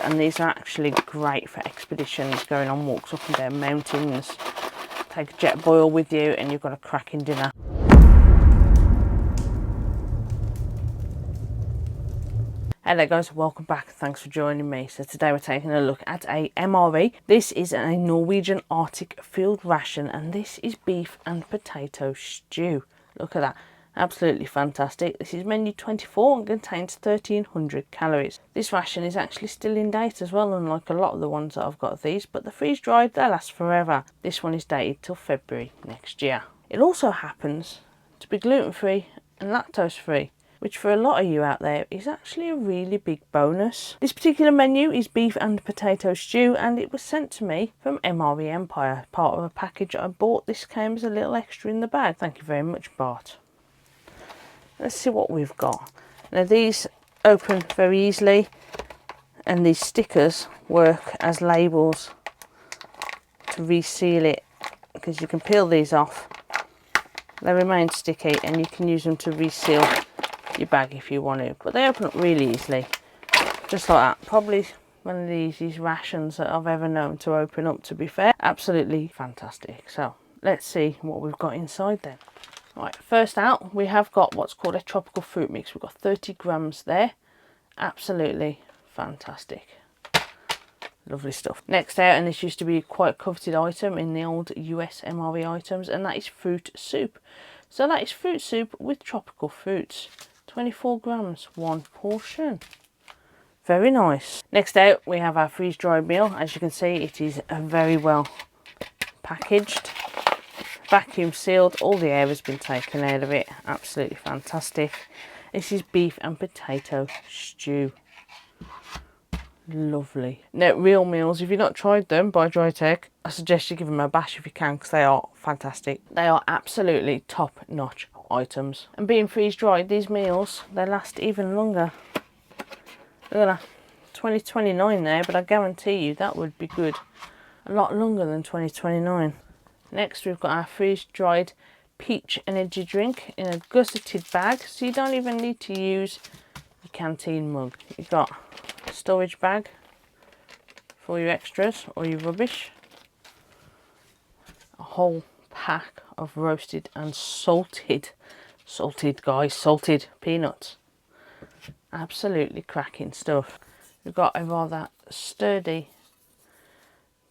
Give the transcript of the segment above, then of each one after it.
And these are actually great for expeditions, going on walks up and down mountains. Take a jet boil with you and you've got a cracking dinner. Hello guys, welcome back. Thanks for joining me. So today we're taking a look at a MRE. This is a Norwegian Artic field ration and this is beef and potato stew. Look at that. Absolutely fantastic. This is menu 24 and contains 1300 calories. This ration is actually still in date as well, unlike a lot of the ones that I've got of these, but the freeze dried, they last forever. This one is dated till February next year. It also happens to be gluten free and lactose free, which for a lot of you out there is actually a really big bonus. This particular menu is beef and potato stew and it was sent to me from MRE Empire, part of a package I bought. This came as a little extra in the bag. Thank you very much, Bart. Let's see what we've got. Now these open very easily and these stickers work as labels to reseal it, because you can peel these off. They remain sticky and you can use them to reseal your bag if you want to, but they open up really easily, just like that. Probably one of the easiest rations that I've ever known to open up, to be fair. Absolutely fantastic. So let's see what we've got inside then. Right, first out we have got what's called a tropical fruit mix. We've got 30 grams there. Absolutely fantastic. Lovely stuff. Next out, and this used to be quite a coveted item in the old US MRE items, and that is fruit soup. So that is fruit soup with tropical fruits. 24 grams, one portion. Very nice. Next out we have our freeze dried meal. As you can see, it is very well packaged, vacuum sealed, all the air has been taken out of it. Absolutely fantastic. This is beef and potato stew. Lovely. Now, real meals, if you've not tried them by Dry Tech, I suggest you give them a bash if you can, because they are fantastic. They are absolutely top notch items, and being freeze dried, these meals, they last even longer. Look at that, 2029 there, but I guarantee you that would be good a lot longer than 2029. Next we've got our freeze dried peach energy drink in a gusseted bag, so you don't even need to use your canteen mug. You've got a storage bag for your extras or your rubbish, a whole pack of roasted and salted peanuts. Absolutely cracking stuff. We've got a rather sturdy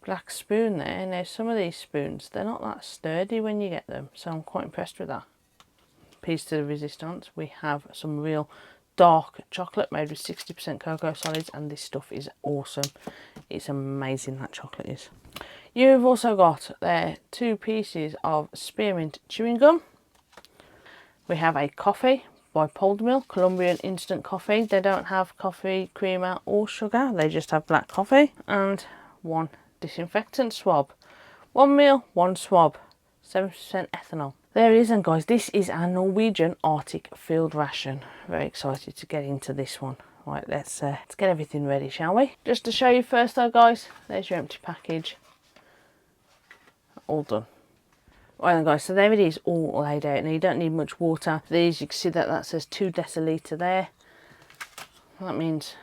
black spoon there. Now some of these spoons, they're not that sturdy when you get them, so I'm quite impressed with that. Piece to the resistance, we have some real dark chocolate made with 60% cocoa solids, and this stuff is awesome. It's amazing, that chocolate is. You've also got there 2 pieces of spearmint chewing gum. We have a coffee by Cold Mill, Colombian instant coffee. They don't have coffee creamer or sugar, they just have black coffee. And 1 disinfectant swab. 1 meal, 1 swab, 7% ethanol. There it is, and guys, this is our Norwegian Artic field ration. Very excited to get into this one. Right, let's get everything ready, shall we? Just to show you first though, guys, there's your empty package. All done. Right then, guys, so there it is, all laid out. Now you don't need much water for these. You can see that says 2 decilitre there. That means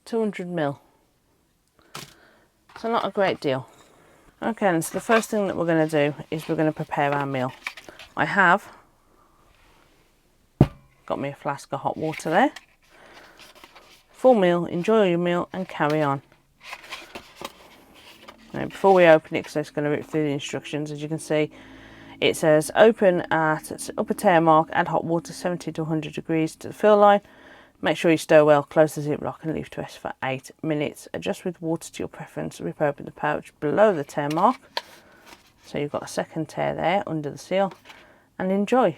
200 ml. So not a great deal. Okay, and so the first thing that we're going to do is we're going to prepare our meal. I have got me a flask of hot water there. Full meal, enjoy your meal and carry on. Now before we open it, because it's going to rip through the instructions, as you can see, it says open at upper tear mark, add hot water 70 to 100 degrees to the fill line. Make sure you stir well, close the ziplock and leave to rest for 8 minutes. Adjust with water to your preference. Rip open the pouch below the tear mark. So you've got a second tear there under the seal, and enjoy.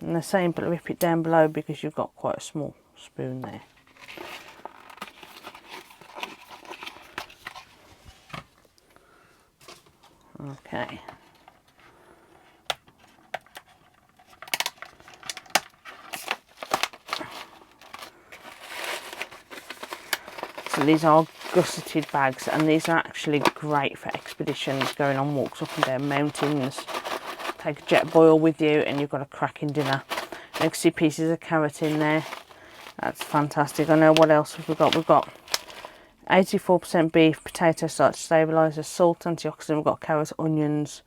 And the same, but rip it down below because you've got quite a small spoon there. Okay. So these are gusseted bags, and these are actually great for expeditions, going on walks up and down mountains. Take a jet boil with you and you've got a cracking dinner. You can see pieces of carrot in there. That's fantastic. I know what else have we got. We've got 84% beef, potato starch stabiliser, salt, antioxidant. We've got carrots, onions,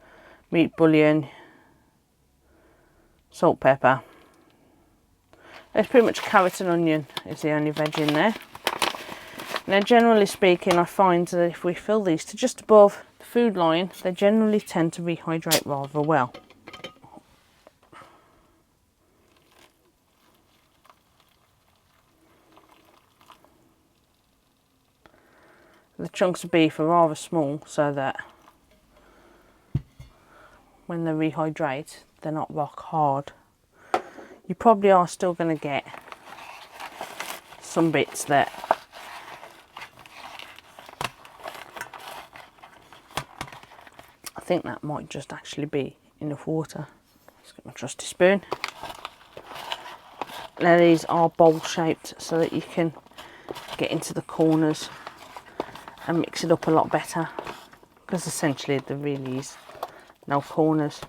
meat bouillon, salt, pepper. There's pretty much carrot and onion is the only veg in there. Now, generally speaking, I find that if we fill these to just above the food line, they generally tend to rehydrate rather well. The chunks of beef are rather small, so that when they rehydrate, they're not rock hard. You probably are still going to get some bits that I think that might just actually be enough water. Let's get my trusty spoon. Now these are bowl shaped so that you can get into the corners and mix it up a lot better, because essentially there really is no corners.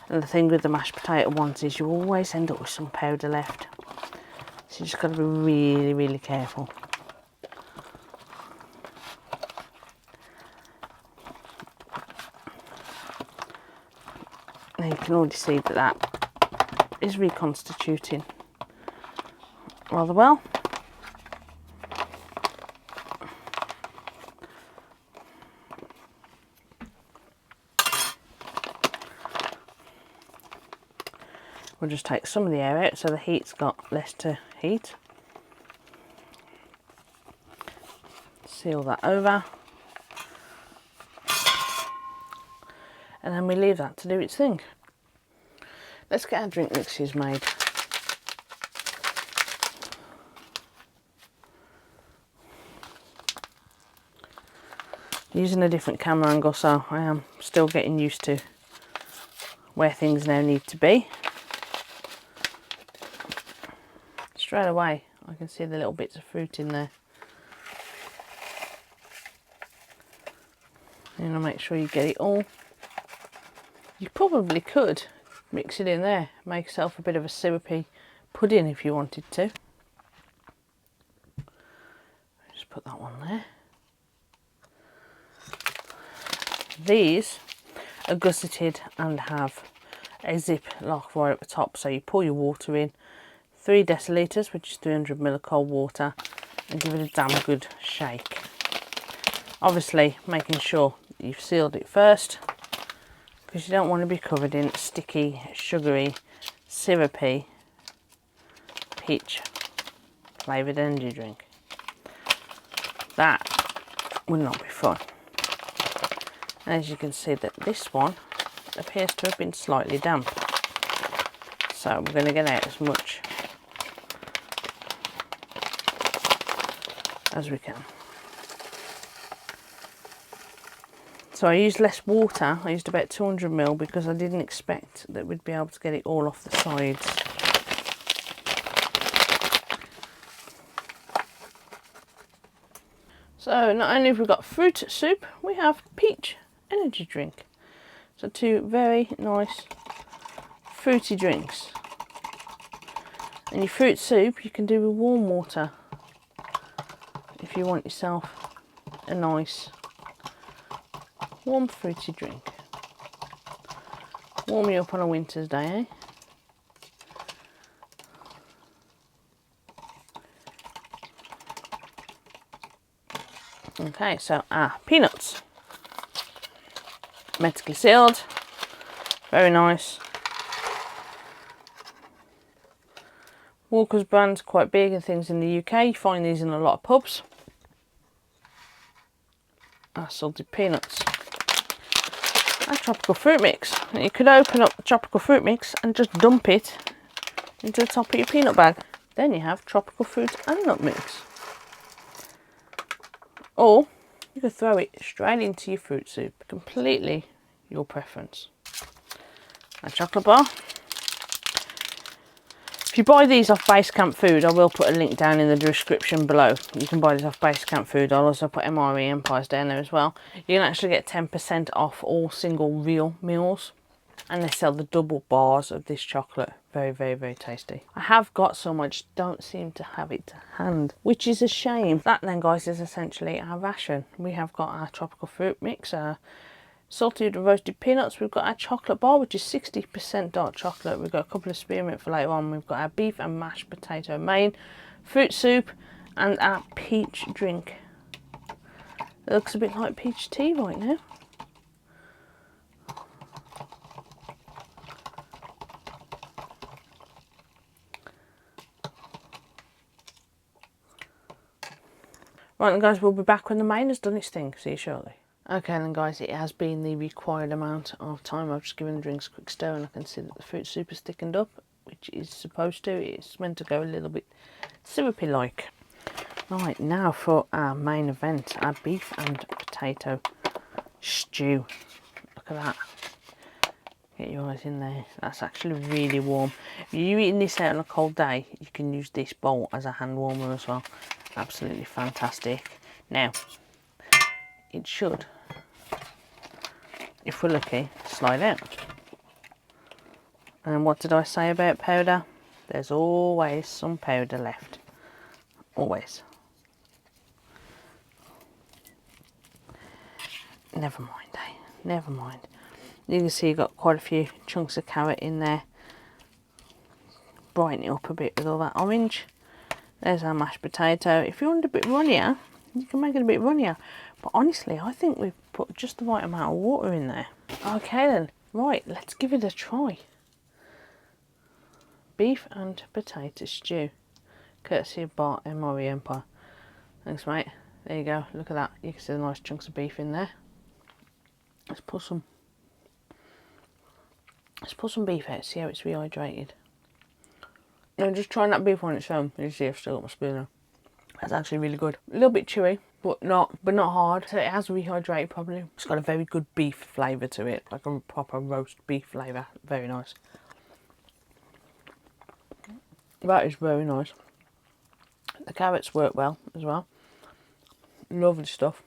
And the thing with the mashed potato ones is you always end up with some powder left, so you just got to be really, really careful. Now you can already see that that is reconstituting rather well. We'll just take some of the air out so the heat's got less to heat. Seal that over. And then we leave that to do its thing. Let's get our drink mixes made. Using a different camera angle, so I am still getting used to where things now need to be. Straight away I can see the little bits of fruit in there. And I'll make sure you get it all. You probably could mix it in there, make yourself a bit of a syrupy pudding if you wanted to. Just put that one there. These are gusseted and have a zip lock right at the top, so you pour your water in, 3 decilitres, which is 300 ml of cold water, and give it a damn good shake. Obviously making sure that you've sealed it first, because you don't want to be covered in sticky, sugary, syrupy, peach flavoured energy drink. That will not be fun. As you can see, that this one appears to have been slightly damp, so we're going to get out as much as we can. So I used less water, I used about 200 ml, because I didn't expect that we'd be able to get it all off the sides. So not only have we got fruit soup, we have peach energy drink. So 2 very nice fruity drinks. And your fruit soup you can do with warm water if you want yourself a nice warm fruity drink. Warm you up on a winter's day, eh? Okay, so our peanuts, hermetically sealed, very nice. Walker's brand's quite big and things in the UK. You find these in a lot of pubs. Our salted peanuts. Our tropical fruit mix. Now you could open up the tropical fruit mix and just dump it into the top of your peanut bag. Then you have tropical fruit and nut mix. Or you could throw it straight into your fruit soup. Completely your preference. A chocolate bar. If you buy these off Basecamp Food, I will put a link down in the description below. You can buy these off Basecamp Food. I'll also put MRE Empires down there as well. You can actually get 10% off all single real meals And they sell the double bars of this chocolate. Very, very, very tasty. I have got some, I just don't seem to have it to hand, which is a shame. That then, guys, is essentially our ration. We have got our tropical fruit mix, our salted and roasted peanuts. We've got our chocolate bar, which is 60% dark chocolate. We've got a couple of spearmint for later on. We've got our beef and mashed potato main, fruit soup, and our peach drink. It looks a bit like peach tea right now. Right then, guys, we'll be back when the main has done its thing. See you shortly. Okay then, guys, it has been the required amount of time. I've just given the drinks a quick stir and I can see that the fruit soup is thickened up, which is supposed to. It's meant to go a little bit syrupy like. Right, now for our main event, our beef and potato stew. Look at that. Get your eyes in there. That's actually really warm. If you're eating this out on a cold day, you can use this bowl as a hand warmer as well. Absolutely fantastic. Now, it should, if we're lucky, slide out. And what did I say about powder? There's always some powder left. Always. Never mind, eh? Never mind. You can see you've got quite a few chunks of carrot in there. Brighten it up a bit with all that orange. There's our mashed potato. If you want it a bit runnier, you can make it a bit runnier. But honestly, I think we've put just the right amount of water in there. Okay then, right, let's give it a try. Beef and potato stew. Courtesy of Bart MRE Empire. Thanks, mate. There you go. Look at that. You can see the nice chunks of beef in there. Let's put some beef out, see how it's rehydrated. No, just trying that beef on its own. You see I've still got my spoon now. That's actually really good. A little bit chewy, but not hard. So it has rehydrated properly. It's got a very good beef flavour to it, like a proper roast beef flavour. Very nice. That is very nice. The carrots work well as well. Lovely stuff.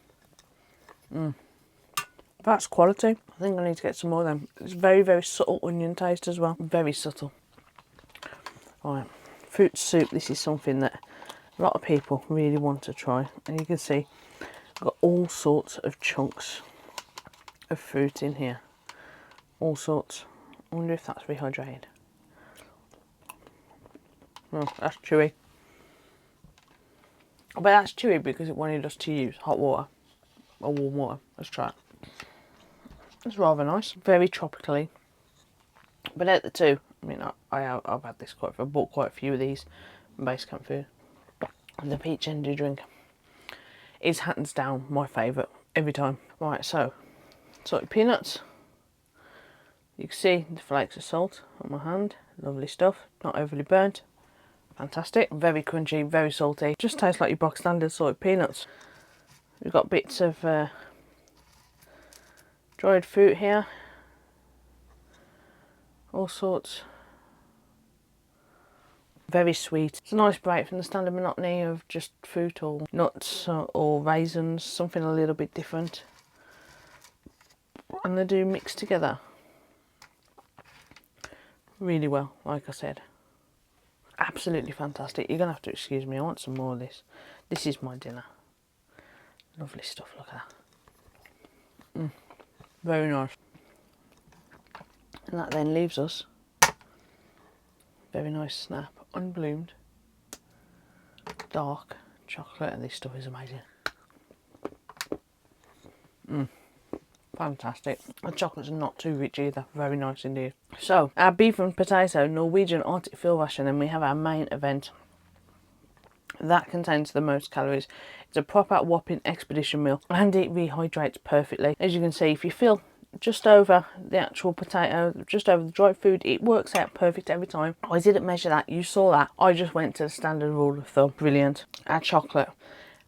That's quality. I think I need to get some more of them. It's very, very subtle onion taste as well. Very subtle. Right, fruit soup. This is something that a lot of people really want to try. And you can see I've got all sorts of chunks of fruit in here. All sorts. I wonder if that's rehydrated. Oh, that's chewy. But that's chewy because it wanted us to use hot water or warm water. Let's try it. It's rather nice. Very tropically. But out the two, I mean, I've had this I bought quite a few of these base camp food. And the peach energy drink is hands down my favourite every time. Right, so salted peanuts. You can see the flakes of salt on my hand. Lovely stuff. Not overly burnt. Fantastic. Very crunchy, very salty. Just tastes like your box standard salted peanuts. We've got bits of dried fruit here. All sorts. Very sweet. It's a nice break from the standard monotony of just fruit or nuts or raisins. Something a little bit different. And they do mix together really well, like I said. Absolutely fantastic. You're going to have to excuse me. I want some more of this. This is my dinner. Lovely stuff. Look at that. Very nice. And that then leaves us very nice snap, unbloomed, dark chocolate, and this stuff is amazing. Fantastic. The chocolates are not too rich either. Very nice indeed. So, our beef and potato Norwegian Artic field ration, and we have our main event. That contains the most calories. It's a proper whopping expedition meal and it rehydrates perfectly. As you can see, if you feel just over the actual potato, just over the dried food, it works out perfect every time. I didn't measure that, you saw that. I just went to the standard rule of thumb. Brilliant. Our chocolate,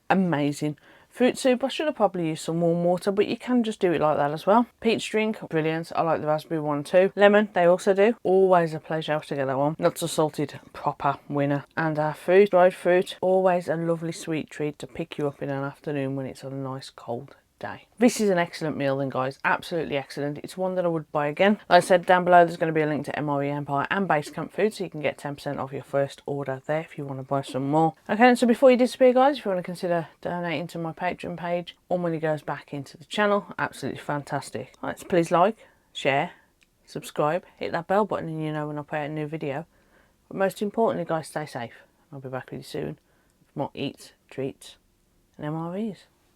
amazing. Fruit soup, I should have probably used some warm water, but you can just do it like that as well. Peach drink, brilliant. I like the raspberry one too. Lemon, they also do. Always a pleasure to get that one. Nuts are salted, proper winner. And our fruit, dried fruit, always a lovely sweet treat to pick you up in an afternoon when it's a nice cold day. This is an excellent meal then, guys, absolutely excellent. It's one that I would buy again. Like I said, down below there's going to be a link to MRE Empire and Basecamp Food, so you can get 10% off your first order there if you want to buy some more. Okay, so before you disappear, guys, if you want to consider donating to my Patreon page, all money goes back into the channel. Absolutely fantastic. Right, so please like, share, subscribe, hit that bell button and you know when I put out a new video. But most importantly, guys, stay safe. I'll be back with you soon for more eats, treats and MREs.